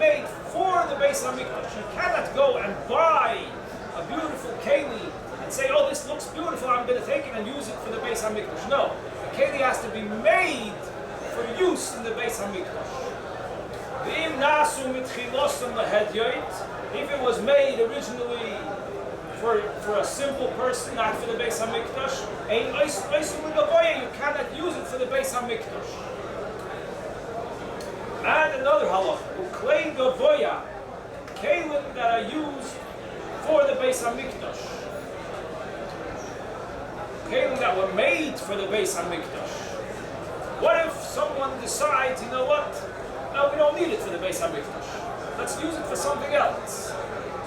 made for the Beis Hamikdash. You cannot go and buy a beautiful keli and say, oh, this looks beautiful, I'm going to take it and use it for the Beis Hamikdash. No, the keli has to be made for use in the Beis Hamikdash. If it was made originally for a simple person, not for the Beis Hamikdash, you cannot use it for the Beis Hamikdash. And another halacha, uklei gavoya, kelim that are used for the Beis Hamikdash, kelim that were made for the Beis Hamikdash. What if someone decides, you know what? No, we don't need it for the Beis Hamikdash. Let's use it for something else.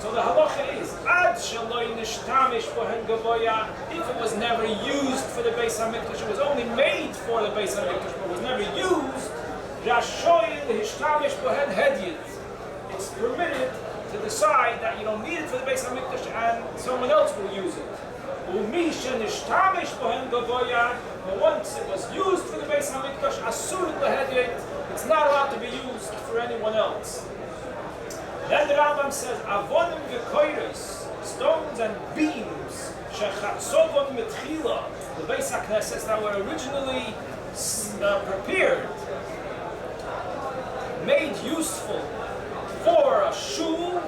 So the halacha is, ad shaloi nishtamish bohen gavoya. If it was never used for the Beis Hamikdash, it was only made for the Beis Hamikdash, but was never used. Rashoy hishtamish bohen hedyet. It's permitted to decide that you don't need it for the Beis Hamikdash and someone else will use it. Umisha nishtamish bohen gavoya. But once it was used for the Beis Hamikdash, asur lehedyet. It's not allowed to be used for anyone else. Then the Rambam says, avonim v'koiros, stones and beams, shechatzovon mitchila, the Beis HaKnesses that were originally prepared, made useful for a shul,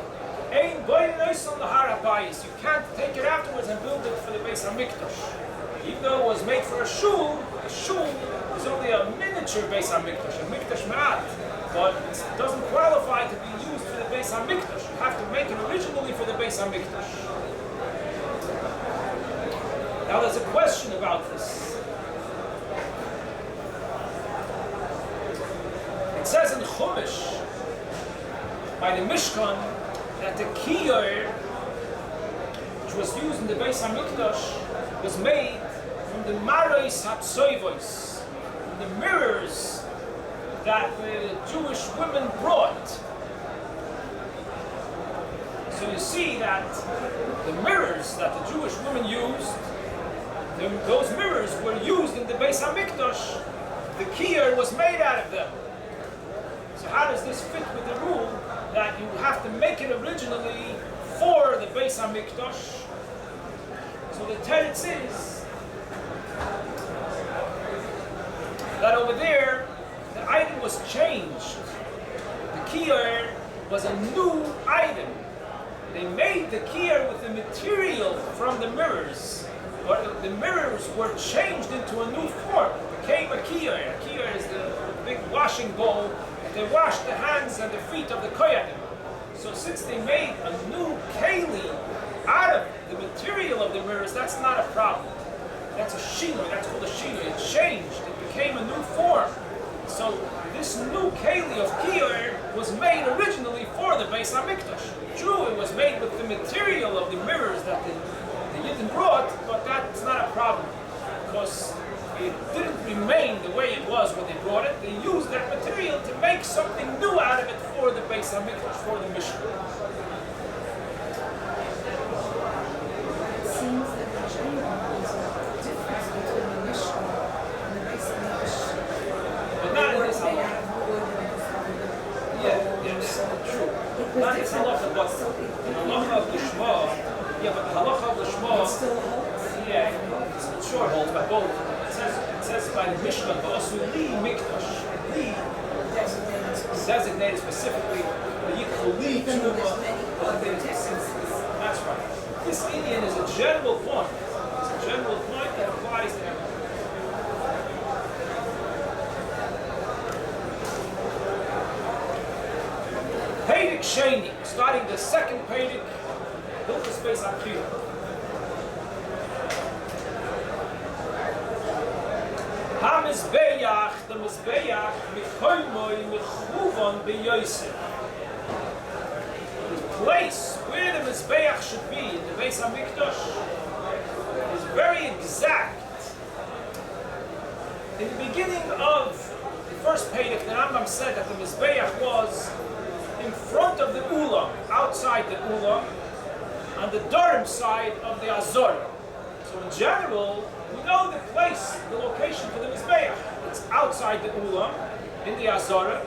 ein boinos on the harabayis. You can't take it afterwards and build it for the Beis Hamikdash. Even though it was made for a shul is only a miniature Beis Hamikdash, a mikdash ma'at, but it doesn't qualify to be used for the Beis Hamikdash. You have to make it originally for the Beis Hamikdash. Now there's a question about this. It says in Chumash, by the Mishkan, that the kiyur, which was used in the Beis Hamikdash, was made from the maros hatsoivos, the mirrors that the Jewish women brought. So you see that the mirrors that the Jewish women used, those mirrors were used in the Beis Hamikdash. The kiyur was made out of them. So how does this fit with the rule that you have to make it originally for the Beis Hamikdash? So the teretz is that over there, the item was changed. The kiyur was a new item. They made the kiyur with the material from the mirrors, but the mirrors were changed into a new form. It became a kiyur. A kiyur is the big washing bowl that they washed the hands and the feet of the koyanim. So since they made a new keli out of the material of the mirrors, that's not a problem. That's a shinui, that's called a shinui. It changed, it became a new form. So this new keli of kiyur was made originally for the Beis Hamikdash. True, it was made with the material of the mirrors that the Yidden brought, but that's not a problem, because it didn't remain the way it was when they brought it. They used that material to make something new out of it for the Beis Hamikdash, for the Mishkan. Not it's halacha, but halacha of Lishma. Yeah, but halacha of Lishma. Yeah, it's short holds by both. It says by the Mishnah, but also li mikdash. Li designated specifically the yikol li tumah. That's right. This Indian is a general point. It's a general point that applies to everything. Perek Sheni, starting the second Perek, Hilchos Beis Habechira. HaMizbeach, the Mizbeach, Michoymoi, Michuvon, B'Yosef. The place where the Mizbeach should be in the Beis Hamikdash is very exact. In the beginning of the first Perek, the Rambam said that the Mizbeach was in front of the Ulam, outside the Ulam, on the Durham side of the Azorah. So in general, we know the place, the location for the Mizbeach. It's outside the Ulam, in the Azorah,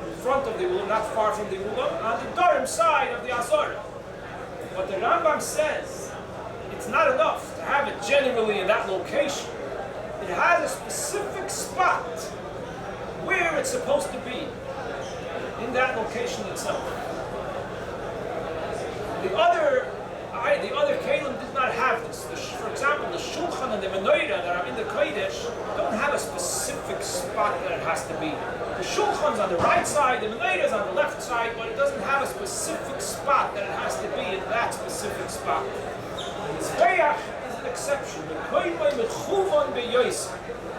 in front of the Ulam, not far from the Ulam, on the Durham side of the Azorah. But the Rambam says it's not enough to have it generally in that location. It has a specific spot where it's supposed to be, in that location itself. The other Kalim did not have this. For example, the Shulchan and the Menorah that are in the Kodesh don't have a specific spot that it has to be. The Shulchan's on the right side, the Menorah's on the left side, but it doesn't have a specific spot that it has to be in that specific spot. The Mizbeach is an exception.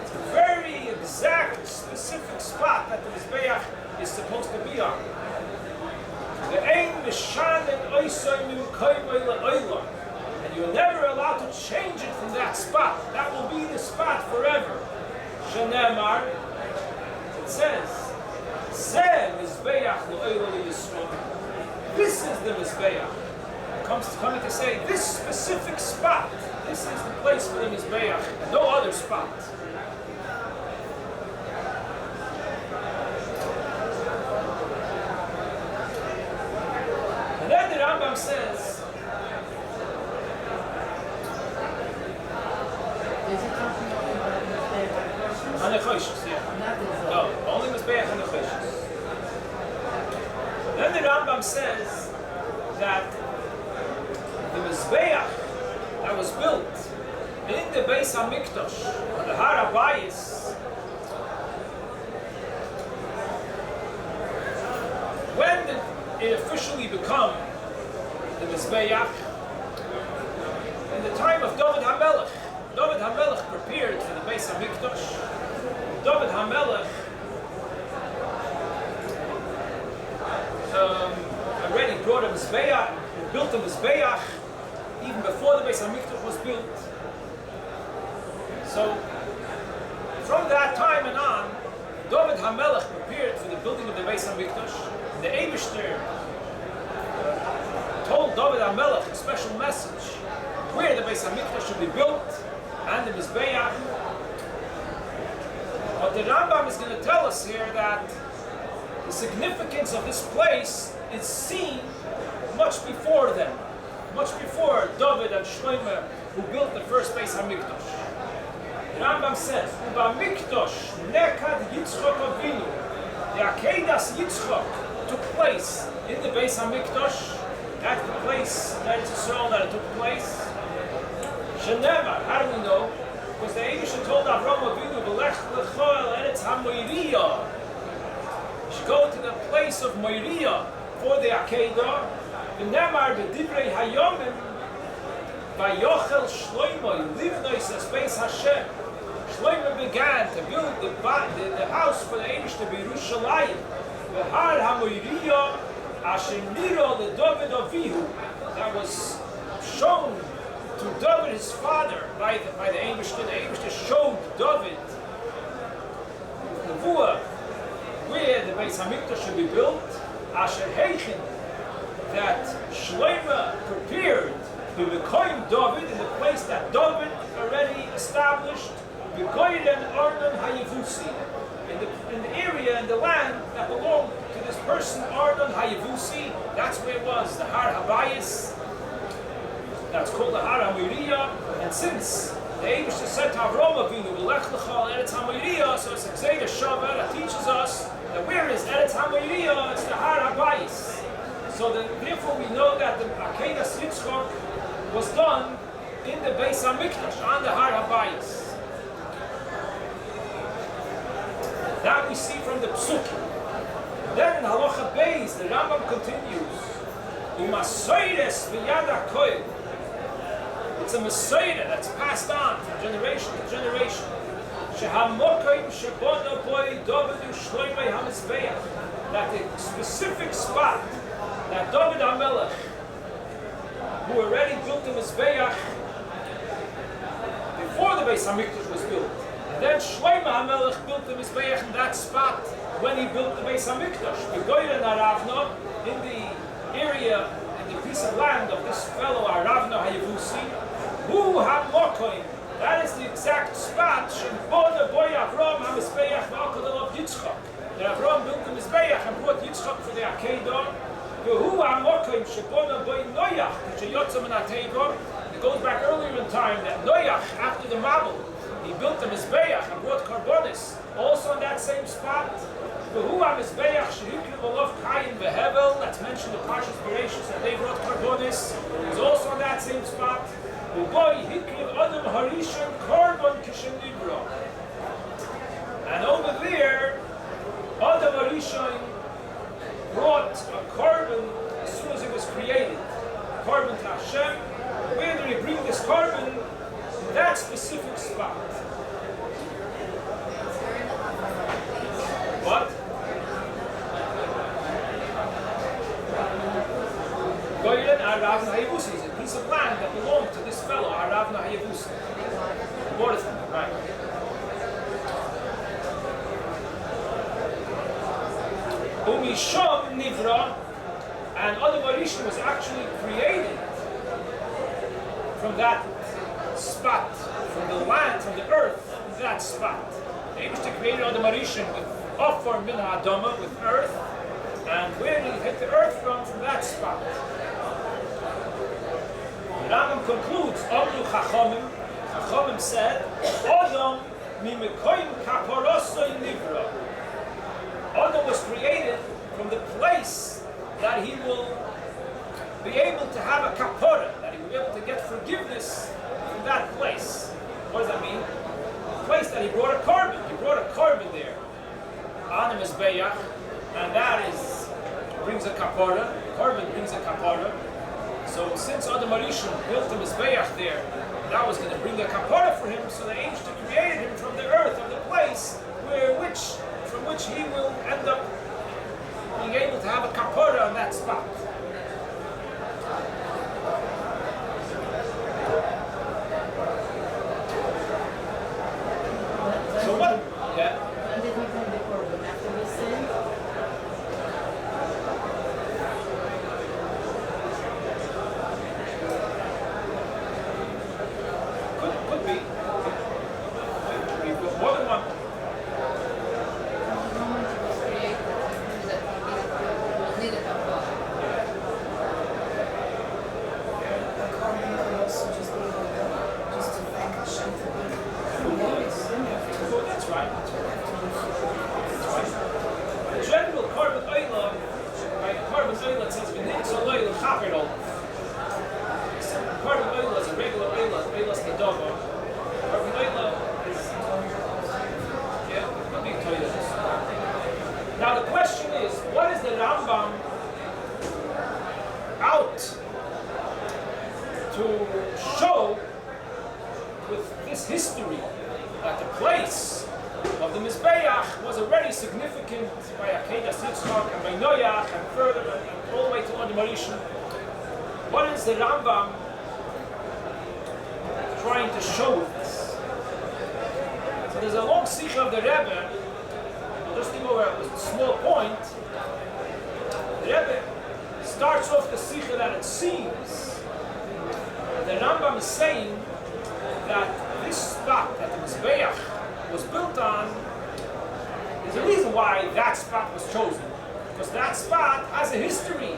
It's a very exact, specific spot that the Mizbeach is supposed to be on. And you're never allowed to change it from that spot. That will be the spot forever. Shenemar, it says, this is the Mizbeach. Coming to say, this specific spot, this is the place for the Mizbeach, and no other spot. And then the Rambam says, Hanechoshes, yeah. No, only Mizbeach Hanechoshes. Then the Rambam says that the Mizbeach that was built in the Beis Hamikdash, on the Har HaBayis, when did it officially become the Mizbeach? In the time of David HaMelech. David HaMelech prepared for the Beis Hamikdash. David HaMelech already brought a Mizbeach, built a Mizbeach, even before the Beis Hamikdash was built. So, from that time and on, David HaMelech prepared for the building of the Beis Hamikdash. The Eibishter told David HaMelech a special message where the Beis Hamikdash should be built and the Mizbeach. But the Rambam is going to tell us here that the significance of this place is seen much before them, much before David and Shlomo, who built the first Beis Hamikdash. The Rambam says, "Uba Mikdash nekad Yitzchak Avinu." The Akedas Yitzchak took place in the Beis Hamikdash. That's the place that it's Israel that it took place. Shenemar, how do we know? Because the Eibusha told Avraham Avinu, "V'lech l'chol eretz ha-Moiriyah." You should go to the place of Moiriyah for the Akedah. V'nemar b'divrei hayomim v'yochel Shlomo livnois es Beis Hashem. Shlomo began to build the house for the Eibush to be Yerushalayim. V'har ha-Moiriyah asher niro leDavid Avihu. That was shown to David, his father, by the Eibishter. The Eibishter showed David Nevuah where the Beis Hamikdash should be built. Asher Heichen, that Shlomo prepared to become David in the place that David already established. Begoyden Arnon Hayevusi, in the area, in the land that belonged to this person, Arnon Hayevusi. That's where it was, the Har HaBayis. That's called the Har HaMoiriyah. And since the Eibishter said to Avraham Avinu, "V'lech l'chol eretz ha-Moiriyah," so it's a Gzeira Shavah that teaches us that where is eretz ha-Moiriyah? It's the Har HaBayis. So therefore we know that the Akedas Yitzchak was done in the Beis Hamikdash, on the Har HaBayis. That we see from the Psukim. Then in Halacha Beis, the Rambam continues, "U'masoires v'yad ha'koil." It's a Masorah that's passed on from generation to generation. Shehamokim shebono boi David u'Shlomo HaMizbeach. That the specific spot that David HaMelech, who already built the Mizbeach before the Beis Hamikdash was built, and then Shlomo HaMelech built the Mizbeach in that spot when he built the Beis Hamikdash. Begoyden Aravno, in the area, in the piece of land of this fellow Aravno Hayevusi, Hu HaMokim, that is the exact spot Shebono Boi Avraham HaMizbeach V'Akadol of Yitzchak, that Avraham built the Mizbeach and brought Yitzchak for the Akedah. V'hu ha'mokim shebona boi Noach k'sheyotza min ha'teva. It goes back earlier in time that Noach, after the Mabul, he built the Mizbeach and brought Karbonis, also on that same spot. V'hu ha'mizbeach shehikriv olav Kayin v'Hevel, that's mentioned in Parshas Bereishis, that they brought Karbonis, is also on that same spot. V'boi hikriv Adam Harishon Karbon kishen Nibra. And over there, Adam Harishon brought a carbon as soon as it was created. Carbon to Hashem. Where do we bring this carbon? In that specific spot. What? Goyren Arav Nahayavusi is a piece of land that belonged to this fellow, Arav Nahayavusi. Bought it from him, right? Umishom Nivra, and Adam Harishon was actually created from that spot, from the land, from the earth, that spot. They used to create Adam Harishon with Offer Min Ha'adama, with earth, and where did he hit the earth from? From that spot. The Rambam concludes, Amru Chachamim, Chachamim said, Adam Mimekoim Kaparosoi Nivra. Adam was created from the place that he will be able to have a kapara, that he will be able to get forgiveness from that place. What does that mean? The place that he brought a carbon. He brought a carbon there. Adam is Mizbeach, and that brings a kapara. Carbon brings a kapara. So since Adam Harishon built the Mizbeach there, that was going to bring a kapara for him, so they aimed to create him from the earth, of the place from which he will end up being able to have a kapara on that spot. So what? Yeah. When did he bring the korban? After he sinned? Could be. More than one. Now the question is, what is the Rambam out to show with this history that the place of the Mizbeach was already significant by Akedas Yitzchak and by Noach and further and all the way to Adam Harishon? What is the Rambam trying to show with this? So there's a long sikh of the Rebbe. Just to go over a small point. The Rebbe starts off the sikha that it seems the Rambam is saying that this spot that the Mizbeach was built on is the reason why that spot was chosen. Because that spot has a history.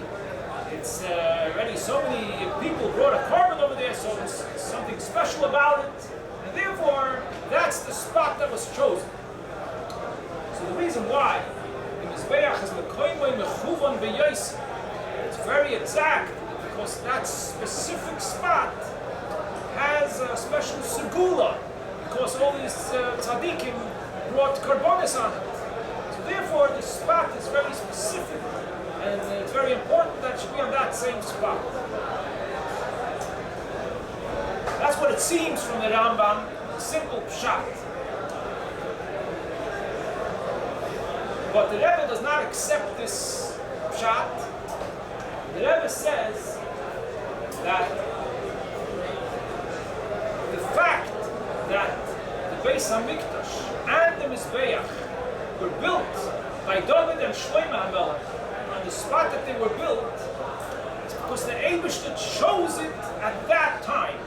It's already so many people brought a carbon over there, so there's something special about it. And therefore, that's the spot that was chosen. So the reason why the Mizbeach is Mekoymoi Mechuvan B'Yosef, it's very exact because that specific spot has a special segula because all these tzaddikim brought karbonis on it. So therefore the spot is very specific and it's very important that it should be on that same spot. That's what it seems from the Rambam, a simple pshat. But the Rebbe does not accept this pshat. The Rebbe says that the fact that the Beis Hamikdash and the Mizbeach were built by David and Shlomo HaMelech on the spot that they were built is because the Eibishter chose it at that time.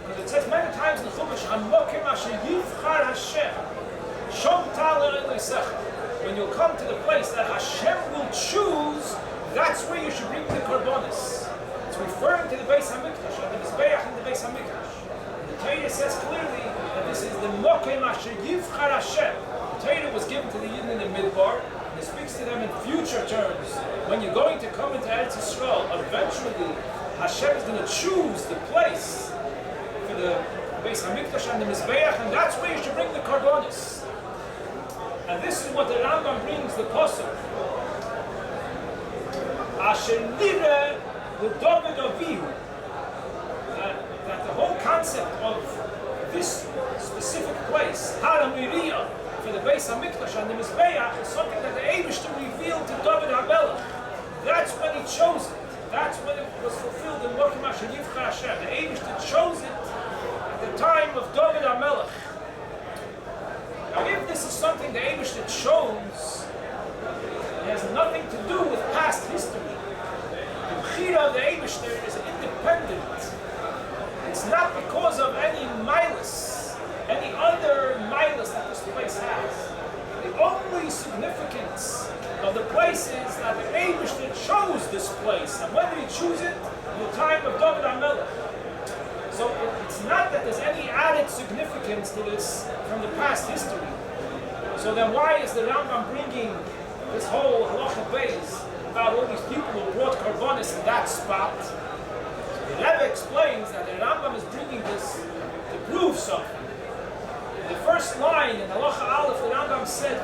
Because it says many times in the Chumash, Hamokim Asher Yivchar Hashem, Shom Tal Elosecha. when you'll come to the place that Hashem will choose, that's where you should bring the Karbonis. It's referring to the Beis Hamikdash, the Mizbeach in the Beis Hamikdash. The Torah says clearly that this is the Mokem Asher Yivchar Hashem. The Torah was given to the Yidden in the Midbar, and it speaks to them in future terms. When you're going to come into Eretz Yisrael, eventually Hashem is going to choose the place for the Beis Hamikdash and the Mizbeach, and that's where you should bring the Karbonis. And this is what the Rambam brings, the Pasuk. Asher nireh l'David Avihu. That the whole concept of this specific place, Har HaMoriah, for the Beis Hamikdash and the Mizbeach, is something that the Eibishter revealed to David HaMelech. That's when he chose it. That's when it was fulfilled in Mokem Asher Yivchar Hashem. The Eibishter chose it at the time of David HaMelech. Now, if this is something the Eibishter chose, it has nothing to do with past history. The Bechira of the Eibishter is independent. It's not because of any milus, any other milus that this place has. The only significance of the place is that the Eibishter chose this place. And when did he choose it? In the time of David HaMelech. So it's not that there's any added significance to this from the past history. So then why is the Rambam bringing this whole Halacha Beis about all these people who brought Karbonis in that spot? The Rebbe explains that the Rambam is bringing this to prove something. In the first line in Halacha Aleph, the Rambam said,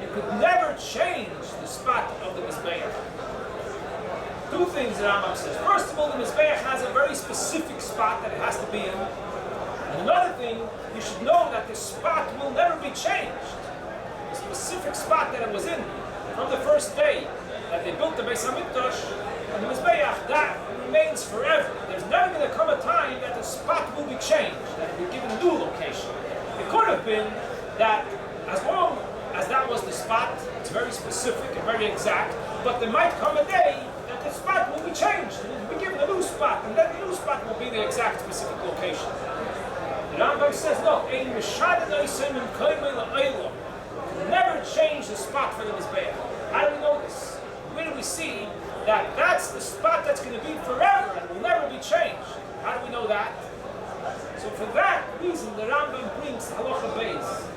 you could never change the spot of the Mizbeach. Two things the Rambam says. First of all, the Mizbeach has a very specific spot that it has to be in. And another thing, you should know that the spot will never be changed. The specific spot that it was in from the first day that they built the Beis Hamikdash and the Mizbeach, that remains forever. There's never going to come a time that the spot will be changed, that it will be given a new location. It could have been that as long as that was the spot, it's very specific and very exact, but there might come a day that the spot will be changed. It will be given a new spot, and then the new spot will be the exact specific location. The Rambam says, no, never change the spot for the Mizbeach. How do we know this? Where do we see that that's the spot that's going to be forever and will never be changed? How do we know that? So for that reason, the Rambam brings Halacha Beis.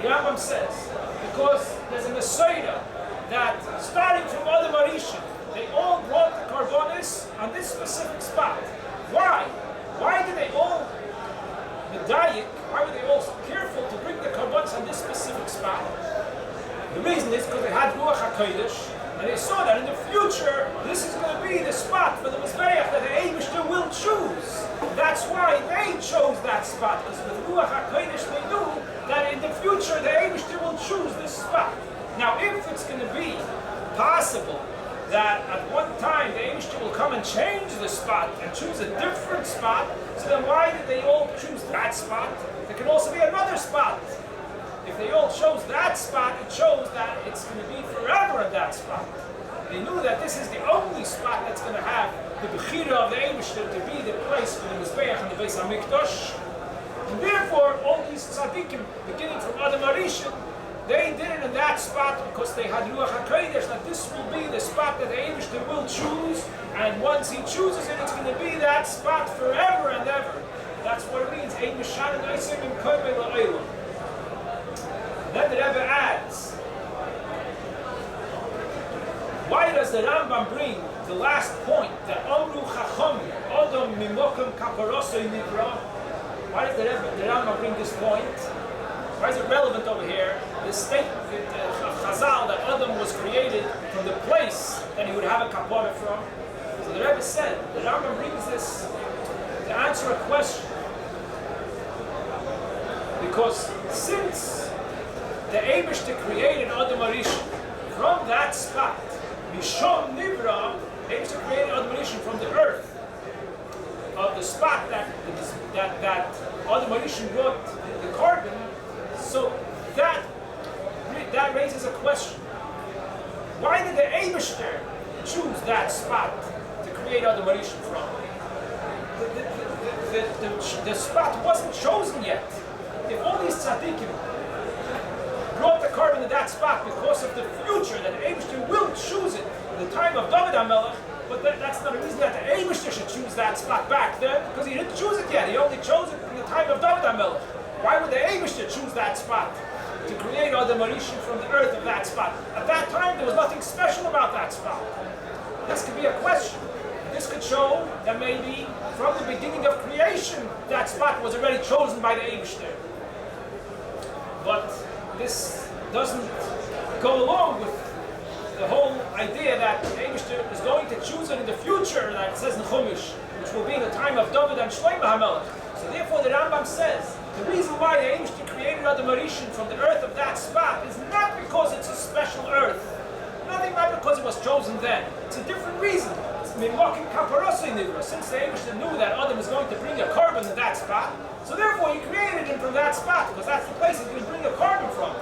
The Rambam says, because there's a Mesoida that starting from Adam Arishan, they all brought the Karbonis on this specific spot. Why? Why did they all medayik? Why were they all so careful to bring the Karbonis on this specific spot? The reason is because they had Ruach HaKodesh, and they saw that in the future, this is going to be the spot for the Mizbeach that the Eibishter will choose. That's why they chose that spot, because with Ruach HaKodesh they knew that in the future the Eibishter will choose this spot. Now, if it's going to be possible that at one time the Eibishter will come and change the spot and choose a different spot, so then why did they all choose that spot? There can also be another spot. If they all chose that spot, it shows that it's going to be forever in that spot. They knew that this is the only spot that's going to have the Bechira of the Eibishter to be the place for the Mizbeach and the Beis Hamikdash. And therefore, all these tzaddikim, beginning from Adam Arishan, they did it in that spot because they had Ruach HaKodesh, that this will be the spot that the Eibishter will choose, and once he chooses it, it's going to be that spot forever and ever. That's what it means. Ein Mishanan Oisem Im Koimei La'olam. Then the Rebbe adds, why does the Rambam bring the last point, that Amru Chacham Adam Mimokum Kaparosoi Nivra? Why does the Rambam bring this point? Why is it relevant over here? This statement of Chazal that Adam was created from the place that he would have a kapara from. So the Rebbe said, the Rambam brings this to answer a question. Because since the Eibishter created Adam Arishan from that spot, Mishom Nivra, the Eibishter created Adam Arishan from the earth, of the spot that Adam Arishan brought the carbon. So that raises a question. Why did the Eibishter choose that spot to create Adam Arishan from? The spot wasn't chosen yet. If all these tzaddikim brought the carbon in that spot because of the future, that the Eibishter will choose it in the time of David HaMelech, but that's not a reason that the Eibishter should choose that spot back then, because he didn't choose it yet. He only chose it in the time of David HaMelech. Why would the Eibishter choose that spot to create Adam Harishon from the earth of that spot? At that time, there was nothing special about that spot. This could be a question. This could show that maybe from the beginning of creation, that spot was already chosen by the Eibishter. But this doesn't go along with the whole idea that the Eibishter is going to choose it in the future, that it says in Chumash, which will be in the time of David and Shlomo HaMelech. So therefore the Rambam says, the reason why the Eibishter created Adam Harishon from the earth of that spot is not because it's a special earth. Not because it was chosen then. It's a different reason. Since the Eibishter knew that Adam was going to bring a carbon in that spot, so therefore he created him from that spot, because that's the place he's going to bring a carbon from.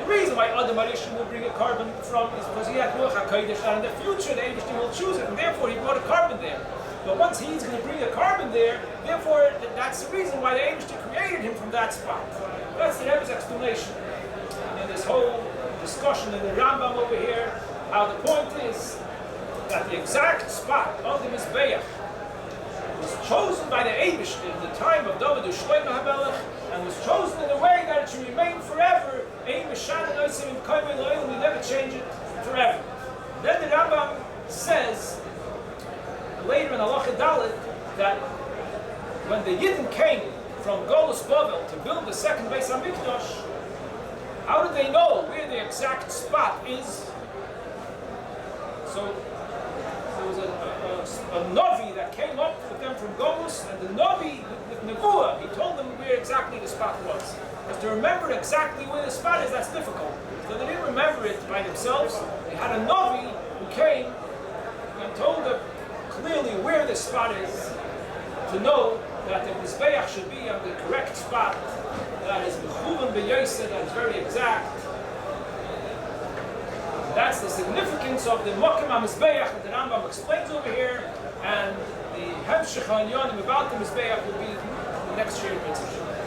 The reason why Adam Harishon will bring a carbon from is because he had Ruach HaKodesh, and in the future the Eibishter will choose it, and therefore he brought a carbon there. But once he's going to bring a carbon there, therefore that's the reason why the Eibishter created him from that spot. That's the Rebbe's explanation in this whole discussion in the Rambam over here, how the point is that the exact spot of the Mizbeach was chosen by the Eibishter in the time of David and Shlomo HaMelech, and was chosen in a way that it should remain forever. We never change it forever. Then the Rambam says later in Halacha Dalet that when the Yidden came from Golus Bavel to build the second Beis Hamikdash, how did they know where the exact spot is? So there was a Navi that came up with them from Golus, and the Navi with Nevuah, he told them where exactly the spot was. Because to remember exactly where the spot is, that's difficult. So they didn't remember it by themselves. They had a Navi who came and told them clearly where the spot is, to know that the Mizbeach should be on the correct spot, that is mechuvan b'yoseh, that is very exact. That's the significance of the Mokim HaMizbeach that the Rambam explains over here, and the Hemshech HaInyanim about the Mizbeach will be the next year in Mitzvah.